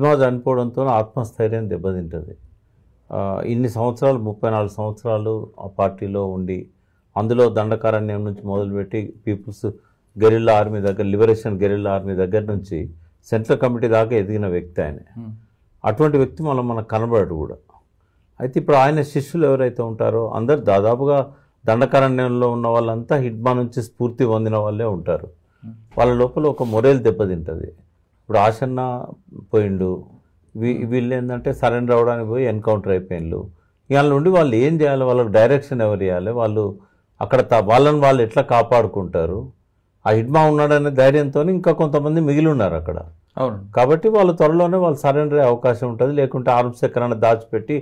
హిడ్మా చనిపోవడంతో ఆత్మస్థైర్యం దెబ్బతింటుంది. ఇన్ని సంవత్సరాలు 34 సంవత్సరాలు ఆ పార్టీలో ఉండి అందులో దండకారణ్యం నుంచి మొదలుపెట్టి పీపుల్స్ గెరిల్లా ఆర్మీ దగ్గర, లిబరేషన్ గెరిల్లా ఆర్మీ దగ్గర నుంచి సెంట్రల్ కమిటీ దాకా ఎదిగిన వ్యక్తి ఆయన. అటువంటి వ్యక్తి మనకు కనబడడు కూడా. అయితే ఇప్పుడు ఆయన శిష్యులు ఎవరైతే ఉంటారో అందరు దాదాపుగా దండకారణ్యంలో ఉన్న వాళ్ళంతా హిడ్మా నుంచి స్ఫూర్తి పొందిన వాళ్ళే ఉంటారు. వాళ్ళ లోపల ఒక మొరేల్ దెబ్బతింటుంది. ఇప్పుడు ఆశన్న పోయిండు, వీళ్ళు ఏంటంటే సరెండర్ అవ్వడానికి పోయి ఎన్కౌంటర్ అయిపోయిండు. ఇవాళ నుండి వాళ్ళు ఏం చేయాలి, వాళ్ళకి డైరెక్షన్ ఎవరు ఇవ్వాలి, వాళ్ళు అక్కడ వాళ్ళని వాళ్ళు ఎట్లా కాపాడుకుంటారు, ఆ హిడ్మా ఉన్నాడనే ధైర్యంతో ఇంకా కొంతమంది మిగిలి ఉన్నారు అక్కడ. అవును. కాబట్టి వాళ్ళు త్వరలోనే వాళ్ళు సరెండర్ అయ్యే అవకాశం ఉంటుంది. లేకుంటే ఆర్మ్స్ ఎక్కడైనా దాచిపెట్టి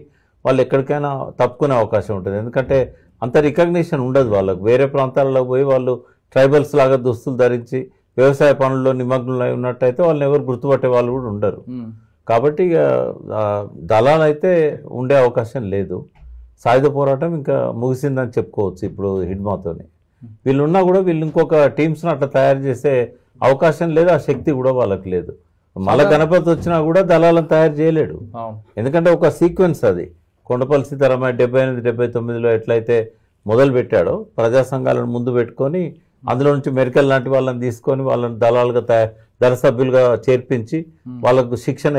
వాళ్ళు ఎక్కడికైనా తప్పుకునే అవకాశం ఉంటుంది. ఎందుకంటే అంత రికగ్నిషన్ ఉండదు వాళ్ళకు. వేరే ప్రాంతాలలో పోయి వాళ్ళు ట్రైబల్స్ లాగా దుస్తులు ధరించి వ్యవసాయ పనుల్లో నిమగ్నమై ఉన్నట్టయితే వాళ్ళని ఎవరు గుర్తుపట్టే వాళ్ళు కూడా ఉండరు. కాబట్టి ఇక దళాలు అయితే ఉండే అవకాశం లేదు. సాయుధ పోరాటం ఇంకా ముగిసిందని చెప్పుకోవచ్చు ఇప్పుడు హిడ్మాతోని. వీళ్ళు ఉన్నా కూడా వీళ్ళు ఇంకొక టీమ్స్ని అట్లా తయారు చేసే అవకాశం లేదు, ఆ శక్తి కూడా వాళ్ళకి లేదు. మళ్ళా గణపతి వచ్చినా కూడా దళాలను తయారు చేయలేడు. ఎందుకంటే ఒక సీక్వెన్స్ అది. కొండపల్లి సీతారామయ్య 78-79లో ఎట్లయితే మొదలు పెట్టాడో ప్రజా సంఘాలను ముందు పెట్టుకొని అందులో నుంచి మెరికల్ లాంటి వాళ్ళని తీసుకొని వాళ్ళని దళాలుగా దళ సభ్యులుగా చేర్పించి వాళ్ళకు శిక్షణ